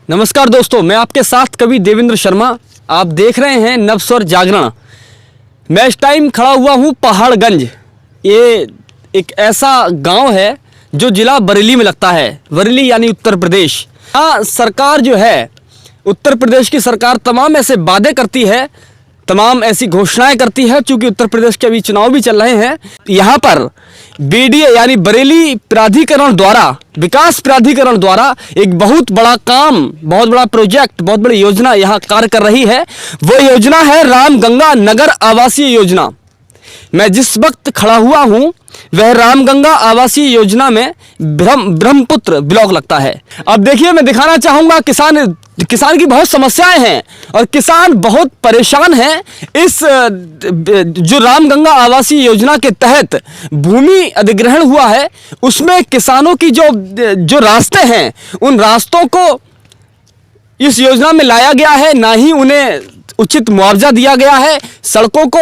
नमस्कार दोस्तों, मैं आपके साथ कवि देवेंद्र शर्मा। आप देख रहे हैं नवस्वर जागरण। मैं इस टाइम खड़ा हुआ हूँ पहाड़गंज। ये एक ऐसा गांव है जो जिला बरेली में लगता है। बरेली यानी उत्तर प्रदेश। हाँ, सरकार जो है, उत्तर प्रदेश की सरकार तमाम ऐसे वादे करती है, तमाम ऐसी घोषणाएं करती है। चूंकि उत्तर प्रदेश के अभी चुनाव भी चल रहे हैं, यहाँ पर बीडीए यानी बरेली प्राधिकरण द्वारा, विकास प्राधिकरण द्वारा एक बहुत बड़ा काम, बहुत बड़ा प्रोजेक्ट, बहुत बड़ी योजना यहाँ कार्य कर रही है। वो योजना है रामगंगा नगर आवासीय योजना। मैं जिस वक्त खड़ा हुआ हूँ वह रामगंगा आवासीय योजना में ब्रह्मपुत्र ब्लॉक लगता है। अब देखिए, मैं दिखाना चाहूँगा किसान की बहुत समस्याएं हैं और किसान बहुत परेशान हैं। इस जो रामगंगा आवासीय योजना के तहत भूमि अधिग्रहण हुआ है, उसमें किसानों की जो रास्ते हैं, उन रास्तों को इस योजना में लाया गया है। ना ही उन्हें उचित मुआवजा दिया गया है, सड़कों को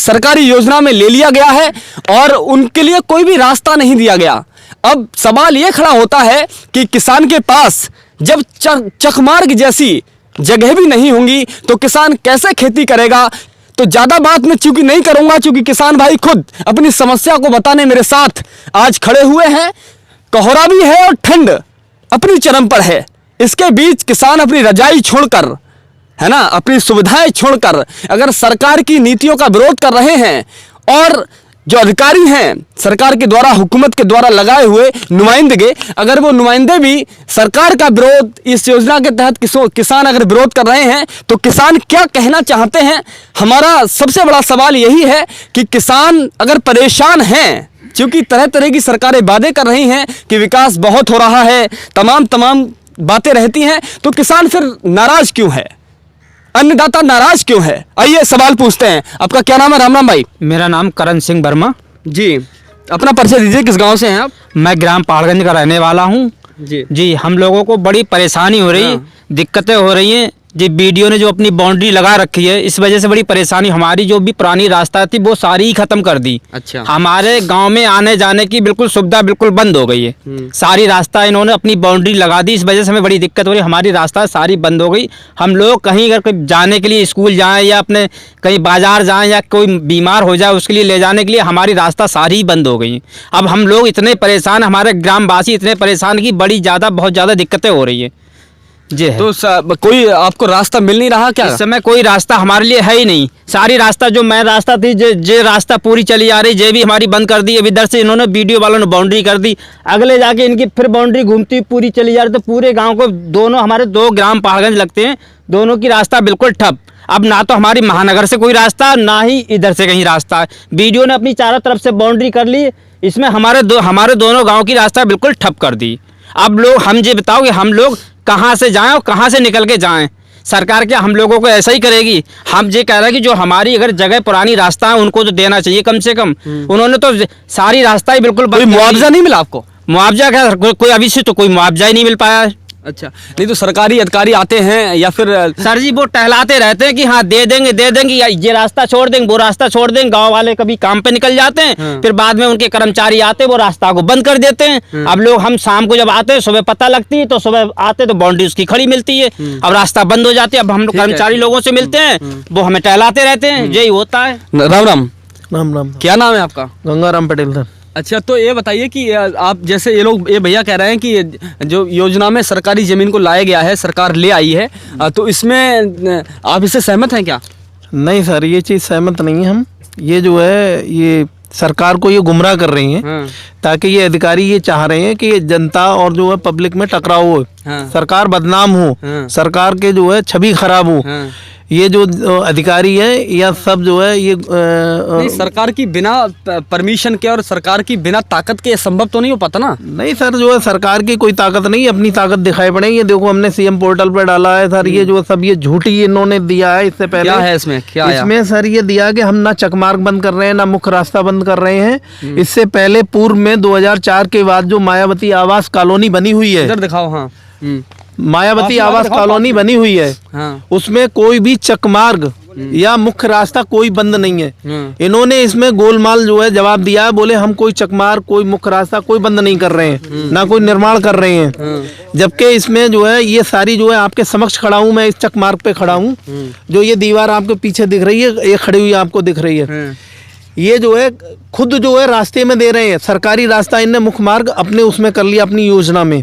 सरकारी योजना में ले लिया गया है और उनके लिए कोई भी रास्ता नहीं दिया गया। अब सवाल ये खड़ा होता है कि किसान के पास जब चकमार्ग जैसी जगह भी नहीं होंगी तो किसान कैसे खेती करेगा। तो ज़्यादा बात मैं चूंकि नहीं करूंगा, चूंकि किसान भाई खुद अपनी समस्या को बताने मेरे साथ आज खड़े हुए हैं। कोहरा भी है और ठंड अपनी चरम पर है। इसके बीच किसान अपनी रजाई छोड़कर, है ना, अपनी सुविधाएं छोड़कर अगर सरकार की नीतियों का विरोध कर रहे हैं और जो अधिकारी हैं सरकार के द्वारा, हुकूमत के द्वारा लगाए हुए नुमाइंदे, अगर वो नुमाइंदे भी सरकार का विरोध इस योजना के तहत किसान अगर विरोध कर रहे हैं तो किसान क्या कहना चाहते हैं। हमारा सबसे बड़ा सवाल यही है कि किसान अगर परेशान हैं, क्योंकि तरह तरह की सरकारें वादे कर रही हैं कि विकास बहुत हो रहा है, तमाम बातें रहती हैं, तो किसान फिर नाराज क्यों है, अन्नदाता नाराज क्यों है। आइए सवाल पूछते हैं। आपका क्या नाम है? राम राम भाई। मेरा नाम करण सिंह वर्मा जी। अपना परिचय दीजिए, किस गांव से हैं आप? मैं ग्राम पहाड़गंज का रहने वाला हूं। जी, हम लोगों को बड़ी परेशानी हो रही है, दिक्कतें हो रही हैं। जी, बीडीओ ने जो अपनी बाउंड्री लगा रखी है, इस वजह से बड़ी परेशानी। हमारी जो भी पुरानी रास्ता थी वो सारी ही खत्म कर दी। अच्छा। हमारे गांव में आने जाने की बिल्कुल सुविधा बिल्कुल बंद हो गई है। सारी रास्ता इन्होंने अपनी बाउंड्री लगा दी, इस वजह से हमें बड़ी दिक्कत हो रही है। हमारी रास्ता सारी बंद हो गई। हम लोग कहीं अगर जाने के लिए स्कूल जाएँ या अपने कहीं बाजार जाएँ या कोई बीमार हो जाए उसके लिए ले जाने के लिए हमारी रास्ता सारी ही बंद हो गई। अब हम लोग इतने परेशान, हमारे ग्रामवासी इतने परेशान कि बहुत ज़्यादा दिक्कतें हो रही है। जी है। तो कोई आपको रास्ता मिल नहीं रहा क्या? इस समय कोई रास्ता हमारे लिए है ही नहीं। सारी रास्ता जो मैं रास्ता थी, जे रास्ता पूरी चली आ रही, जे भी हमारी बंद कर दी। इधर से इन्होंने वीडियो वालों ने बाउंड्री कर दी, अगले जाके इनकी फिर बाउंड्री घूमती पूरी चली जा रही। तो पूरे गांव को, दोनों हमारे 2 ग्राम पहाड़गंज लगते हैं, दोनों की रास्ता बिल्कुल ठप। अब ना तो हमारी महानगर से कोई रास्ता, ना ही इधर से कहीं रास्ता है। वीडियो ने अपनी चारों तरफ से बाउंड्री कर ली, इसमें हमारे दोनों गाँव की रास्ता बिल्कुल ठप कर दी। अब लोग, हम ये बताओ कि हम लोग कहाँ से जाएं और कहाँ से निकल के जाएं। सरकार क्या हम लोगों को ऐसा ही करेगी? हम ये कह रहे हैं कि जो हमारी अगर जगह पुरानी रास्ता है उनको तो देना चाहिए कम से कम। उन्होंने तो सारी रास्ता ही बिल्कुल कोई मुआवजा नहीं मिला आपको? मुआवजा क्या, कोई अभी से तो कोई मुआवजा ही नहीं मिल पाया है। अच्छा, नहीं तो सरकारी अधिकारी आते हैं या फिर सर जी वो टहलाते रहते हैं कि हाँ दे देंगे या ये रास्ता छोड़ देंगे, वो रास्ता छोड़ देंगे। गांव वाले कभी काम पे निकल जाते हैं, फिर बाद में उनके कर्मचारी आते हैं, वो रास्ता को बंद कर देते हैं। अब लोग, हम शाम को जब आते हैं, सुबह पता लगती है तो सुबह आते तो बाउंड्री उसकी खड़ी मिलती है, अब रास्ता बंद हो जाती है। अब हम लोग कर्मचारी लोगों से मिलते हैं, वो हमें टहलाते रहते हैं, यही होता है। राम राम। राम राम। क्या नाम है आपका? गंगाराम पटेल सर। अच्छा, तो ये बताइए कि आप जैसे ये भैया कह रहे हैं कि जो योजना में सरकारी ज़मीन को लाया गया है, सरकार ले आई है, तो इसमें आप इससे सहमत हैं क्या? नहीं सर, ये चीज़ सहमत नहीं है हम। ये जो है, ये सरकार को ये गुमराह कर रही हैं, ताकि ये अधिकारी ये चाह रहे हैं कि ये जनता और जो है पब्लिक में टकराव हो, सरकार बदनाम हो, सरकार के जो है छवि खराब हो। ये जो अधिकारी है या सब जो है ये नहीं, सरकार की बिना परमिशन के और सरकार की बिना ताकत के संभव तो नहीं हो पाता ना। नहीं सर, जो है सरकार की कोई ताकत नहीं, अपनी ताकत दिखाई पड़ेगी। ये देखो, हमने सीएम पोर्टल पर डाला है सर, ये जो सब ये झूठी इन्होंने दिया है। इससे पहले क्या है इसमें? क्या इसमें सर ये दिया कि हम ना चकमार्ग बंद कर रहे हैं, ना मुख्य रास्ता बंद कर रहे हैं। इससे पहले पूर्व में 2004 के बाद जो मायावती आवास कॉलोनी बनी हुई है, इधर दिखाओ। हाँ, मायावती आवास कॉलोनी बनी हुई है, हाँ। उसमें कोई भी चकमार्ग या मुख्य रास्ता कोई बंद नहीं है। इन्होंने इसमें गोलमाल जो है जवाब दिया है, बोले हम कोई चकमार कोई मुख्य रास्ता कोई बंद नहीं कर रहे हैं, ना कोई निर्माण कर रहे हैं। जबकि इसमें जो है ये सारी जो है आपके समक्ष खड़ा हूँ मैं, इस चक मार्ग पे खड़ा हूँ, जो ये दीवार आपके पीछे दिख रही है, ये खड़ी हुई आपको दिख रही है, ये जो है खुद जो है रास्ते में दे रहे हैं। सरकारी रास्ता इनने मुख्य मार्ग अपने उसमें कर लिया, अपनी योजना में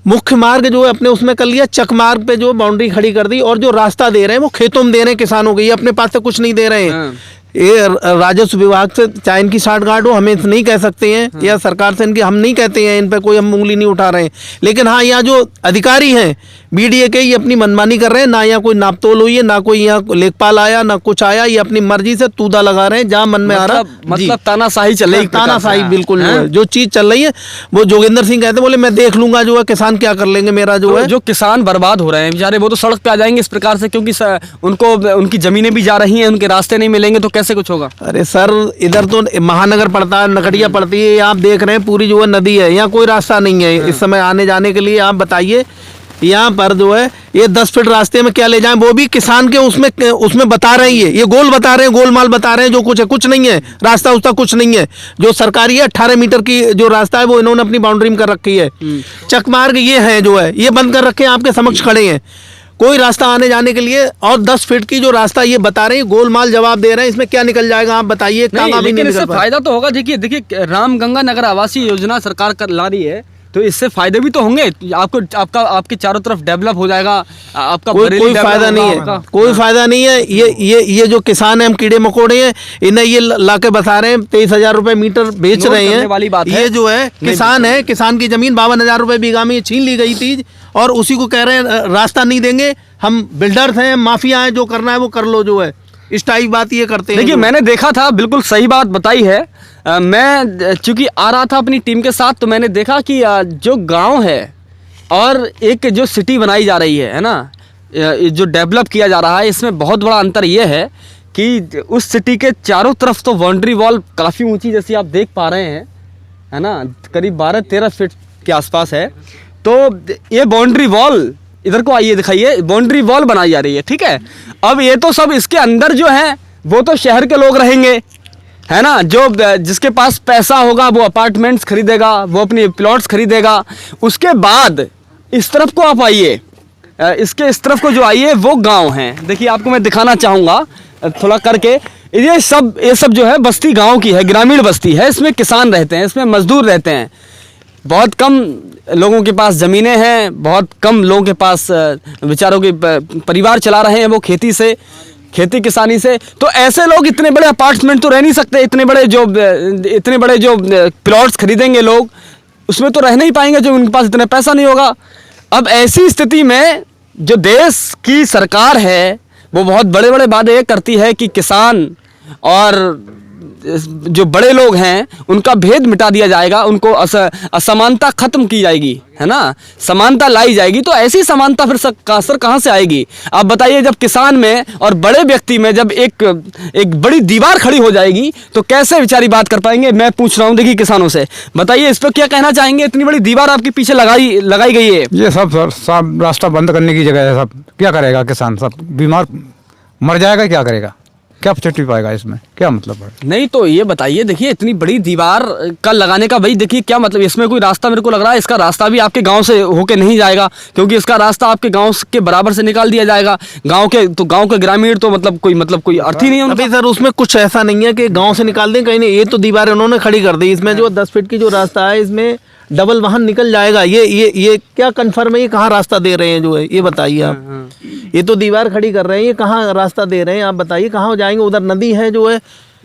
मुख्य मार्ग जो है अपने उसमें कर लिया, चक मार्ग पे जो बाउंड्री खड़ी कर दी, और जो रास्ता दे रहे हैं वो खेतों में दे रहे हैं किसानों को, ये अपने पास से कुछ नहीं दे रहे हैं। ये राजस्व विभाग से चाहे इनकी साठगांठ हो, हमें नहीं कह सकते हैं, या सरकार से इनकी हम नहीं कहते हैं, इन पे कोई हम उंगली नहीं उठा रहे हैं। लेकिन हाँ, यहाँ जो अधिकारी हैं बीडीए के, ये अपनी मनमानी कर रहे हैं। ना यहाँ कोई नापतोल हुई है, ना कोई यहाँ लेखपाल आया, ना कुछ आया, ये अपनी मर्जी से तूदा लगा रहे हैं जहाँ मन में आ रहा। मतलब तानाशाही चल रही है, तानाशाही बिल्कुल जो चीज चल रही है वो जोगिंदर सिंह कहते बोले मैं देख लूंगा जो है किसान क्या कर लेंगे, मेरा जो है जो किसान बर्बाद हो रहे हैं बेचारे, वो तो सड़क पे आ जाएंगे इस प्रकार से, क्योंकि उनको उनकी जमीनें भी जा रही हैं, उनके रास्ते नहीं मिलेंगे तो कैसे कुछ होगा। अरे सर, इधर तो महानगर पड़ता है, नकड़िया पड़ती है, आप देख रहे हैं पूरी जो है नदी है, यहाँ कोई रास्ता नहीं है इस समय आने जाने के लिए। आप बताइए यहाँ पर जो है ये 10 फीट रास्ते में क्या ले जाएं, वो भी किसान के उसमें बता रही है, ये गोल बता रहे हैं, गोलमाल बता रहे हैं, जो कुछ है कुछ नहीं है, रास्ता उसका कुछ नहीं है। जो सरकारी है 18 मीटर की जो रास्ता है वो इन्होंने अपनी बाउंड्री में कर रखी है। चकमार्ग ये है जो है ये बंद कर रखे हैं, आपके समक्ष खड़े हैं, कोई रास्ता आने जाने के लिए, और 10 फीट की जो रास्ता ये बता रहे हैं, गोलमाल जवाब दे रहे हैं, इसमें क्या निकल जाएगा आप बताइए। लेकिन इससे फायदा तो होगा। देखिए रामगंगा नगर आवासीय योजना सरकार ला रही है, तो इससे फायदे भी तो होंगे आपको, आपके चारों तरफ डेवलप हो जाएगा, आपका कोई फायदा नहीं है, कोई फायदा नहीं है। ये जो किसान है, हम कीड़े मकोड़े हैं, इन्हें ये लाके बता रहे हैं 23,000 रुपए मीटर बेच रहे हैं वाली बात है। ये जो है किसान है, किसान की जमीन 52,000 रुपए बीघा में छीन ली गई थी, और उसी को कह रहे हैं रास्ता नहीं देंगे, हम बिल्डर्स हैं, माफिया हैं, जो करना है वो कर लो, जो है इस टाइप बात ये करते हैं। देखिए मैंने देखा था, बिल्कुल सही बात बताई है। मैं चूंकि आ रहा था अपनी टीम के साथ, तो मैंने देखा कि जो गांव है और एक जो सिटी बनाई जा रही है ना, जो डेवलप किया जा रहा है, इसमें बहुत बड़ा अंतर ये है कि उस सिटी के चारों तरफ तो बाउंड्री वॉल काफ़ी ऊंची, जैसी आप देख पा रहे हैं, है ना, करीब 12-13 फीट के आसपास है। तो ये बाउंड्री वॉल, इधर को आइए दिखाइए, बाउंड्री वॉल बनाई जा रही है, ठीक है। अब ये तो सब इसके अंदर जो है वो तो शहर के लोग रहेंगे, है ना, जो जिसके पास पैसा होगा वो अपार्टमेंट्स खरीदेगा, वो अपनी प्लॉट्स खरीदेगा। उसके बाद इस तरफ को आप आइए, इस तरफ को जो आइए वो गांव हैं। देखिए आपको मैं दिखाना चाहूँगा थोड़ा करके, ये सब जो है बस्ती गाँव की है, ग्रामीण बस्ती है, इसमें किसान रहते हैं, इसमें मजदूर रहते हैं, बहुत कम लोगों के पास ज़मीनें हैं, बहुत कम लोगों के पास बेचारों के परिवार चला रहे हैं वो खेती किसानी से। तो ऐसे लोग इतने बड़े अपार्टमेंट तो रह नहीं सकते, इतने बड़े जो प्लॉट्स खरीदेंगे लोग, उसमें तो रह नहीं पाएंगे, जो उनके पास इतना पैसा नहीं होगा। अब ऐसी स्थिति में जो देश की सरकार है वो बहुत बड़े बड़े वादे करती है कि किसान और जो बड़े लोग हैं उनका भेद मिटा दिया जाएगा, उनको असमानता खत्म की जाएगी, है ना, समानता लाई जाएगी। तो ऐसी समानता फिर सर कहाँ से आएगी आप बताइए। जब किसान में और बड़े व्यक्ति में जब एक बड़ी दीवार खड़ी हो जाएगी तो कैसे बेचारी बात कर पाएंगे। मैं पूछ रहा हूँ, देखिए किसानों से, बताइए इस पर क्या कहना चाहेंगे। इतनी बड़ी दीवार आपके पीछे लगाई गई है, ये सब रास्ता बंद करने की जगह है। सब क्या करेगा किसान, सब बीमार मर जाएगा, क्या करेगा, क्या फैसिलिटी पाएगा, इसमें क्या मतलब है। नहीं तो ये बताइए, देखिए इतनी बड़ी दीवार का लगाने का भाई देखिए क्या मतलब, इसमें कोई रास्ता मेरे को लग रहा है इसका रास्ता भी आपके गांव से होके नहीं जाएगा, क्योंकि इसका रास्ता आपके गांव के बराबर से निकाल दिया जाएगा। गांव के ग्रामीण तो मतलब कोई अर्थ ही नहीं है। अभी सर उसमें कुछ ऐसा नहीं है कि गाँव से निकाल दें, कहीं नहीं, ये तो दीवार उन्होंने खड़ी कर दी। इसमें जो 10 फीट की जो रास्ता है, इसमें डबल वाहन निकल जाएगा। ये क्या कन्फर्म है, ये कहाँ रास्ता दे रहे हैं जो है, ये बताइए आप। ये तो दीवार खड़ी कर रहे हैं, ये कहाँ रास्ता दे रहे हैं आप बताइए, कहाँ जाएंगे। उधर नदी है जो है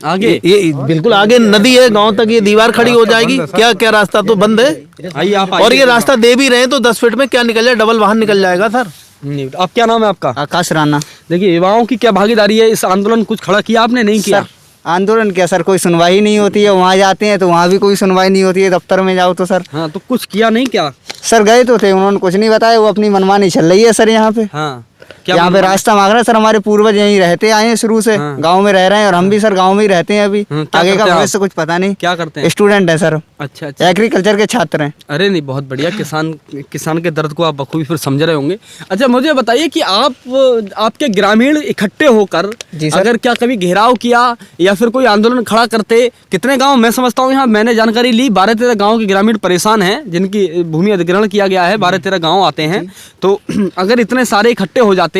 आगे, ये बिल्कुल आगे नदी है, गांव तक ये दीवार खड़ी हो जाएगी। क्या रास्ता तो बंद है। आइए आप, और ये रास्ता दे भी रहे हैं तो 10 फीट में क्या निकल जाए, डबल वाहन निकल जाएगा सर। आप क्या नाम है आपका? आकाश राणा। देखिए युवाओं की क्या भागीदारी है इस आंदोलन, कुछ खड़ा किया आपने? नहीं किया आंदोलन क्या सर, कोई सुनवाई नहीं होती है। वहाँ जाते हैं तो वहाँ भी कोई सुनवाई नहीं होती है, दफ्तर में जाओ तो सर। हाँ, तो कुछ किया नहीं क्या? सर गए तो थे, उन्होंने कुछ नहीं बताया, वो अपनी मनमानी चल रही है सर यहाँ पे। हाँ, क्या यहाँ पे बनवाना? रास्ता मांग रहे हैं सर, हमारे पूर्वज यहीं रहते आए हैं शुरू से, गांव में रह रहे हैं और हम भी सर गांव में ही रहते हैं अभी। क्या आगे करते का हैं आप? भविष्य कुछ पता नहीं। क्या करते हैं? स्टूडेंट है सर, अच्छा अच्छा। एग्रीकल्चर के छात्र हैं। अरे नहीं, बहुत बढ़िया। किसान के दर्द को आप बखूबी फिर समझ रहे होंगे। अच्छा मुझे बताइए कि आपके ग्रामीण इकट्ठे होकर जी सर। अगर क्या कभी घेराव किया या फिर कोई आंदोलन खड़ा करते? कितने गांव, मैं समझता हूँ यहाँ मैंने जानकारी ली 12-13 गांव के ग्रामीण परेशान हैं जिनकी भूमि अधिग्रहण किया गया है, 12-13 गांव आते हैं। तो अगर इतने सारे इकट्ठे हो जाते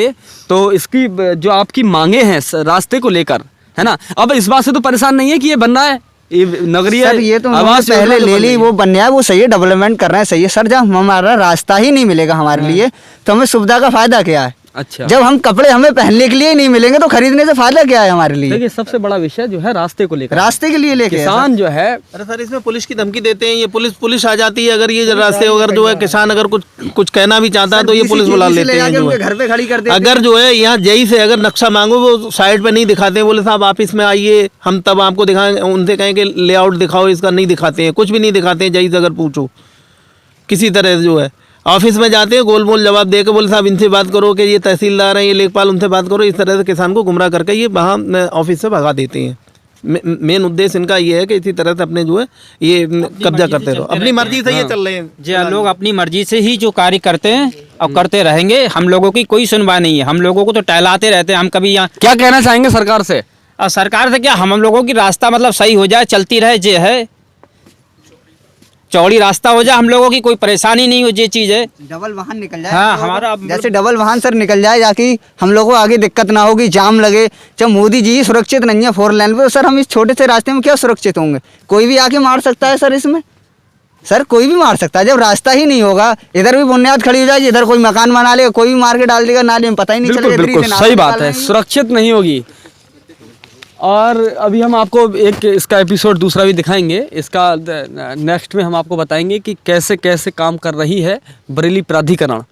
तो इसकी जो आपकी मांगे हैं रास्ते को लेकर, है ना, अब इस बात से तो परेशान नहीं है कि ये बन रहा है, ये नगरीय सर ये तो उन्होंने आवास पहले योजना ले बन ली, रही है। वो बन गया, वो सही है, डेवलपमेंट कर रहे हैं, सही है सर। जब हमारा रास्ता ही नहीं मिलेगा हमारे लिए तो हमें सुविधा का फायदा क्या है? अच्छा, जब हम कपड़े हमें पहनने के लिए ही नहीं मिलेंगे तो खरीदने से फायदा क्या है हमारे लिए? देखिए सबसे बड़ा विषय जो है रास्ते को लेकर, रास्ते के लिए लेके है सर। किसान जो है अरे सर इसमें पुलिस की धमकी देते हैं, ये पुलिस आ जाती है अगर ये रास्ते अगर जो है किसान अगर कुछ कहना भी चाहता है तो ये पुलिस बुला लेते हैं जो उनके घर पे खड़ी कर देते हैं। अगर जो है यहाँ जई से अगर नक्शा मांगो वो साइड पे नहीं दिखाते हैं, बोले साहब ऑफिस में आइए हम तब आपको दिखाएंगे, उनसे कहें कि लेआउट दिखाओ, इसका नहीं दिखाते हैं, कुछ भी नहीं दिखाते हैं। जई से अगर पूछो किसी तरह जो है ऑफिस में जाते हैं, गोल मोल जवाब दे के बोले साहब इनसे बात करो कि ये तहसीलदार हैं, ये लेखपाल, उनसे बात करो। इस तरह से किसान को गुमराह करके ये वहाँ ऑफिस से भगा देते हैं। मेन उद्देश्य इनका ये है कि इसी तरह से अपने जो है ये कब्जा करते रहो, अपनी मर्जी से ये चल रहे हैं। जी लोग अपनी मर्जी से ही जो कार्य करते हैं और करते रहेंगे। हम लोगों की कोई सुनवाई नहीं है, हम लोगों को तो टहलाते रहते हैं। हम कभी यहाँ क्या कहना चाहेंगे सरकार से? और सरकार से क्या, हम लोगों की रास्ता मतलब सही हो जाए, चलती रहे, जे है चौड़ी रास्ता हो जाए, हम लोगों की कोई परेशानी नहीं हो, ये चीज़ है। डबल वाहन निकल जाए। हाँ, हमारा जैसे डबल वाहन सर निकल जाए ताकि हम लोगों को आगे दिक्कत ना होगी, जाम लगे। जब मोदी जी सुरक्षित नहीं है 4 लेन पे तो सर हम इस छोटे से रास्ते में क्या सुरक्षित होंगे? कोई भी आके मार सकता है सर इसमें, सर कोई भी मार सकता है। जब रास्ता ही नहीं होगा, इधर भी बुनियाद खड़ी हो जाएगी, इधर कोई मकान बना लेगा, कोई भी मार के डाल देगा नाले में, पता ही नहीं बिल्कुल चलेगा। बिल्कुल सही बात है, सुरक्षित नहीं होगी। और अभी हम आपको एक इसका एपिसोड दूसरा भी दिखाएंगे। इसका नेक्स्ट में हम आपको बताएंगे कि कैसे कैसे काम कर रही है बरेली प्राधिकरण।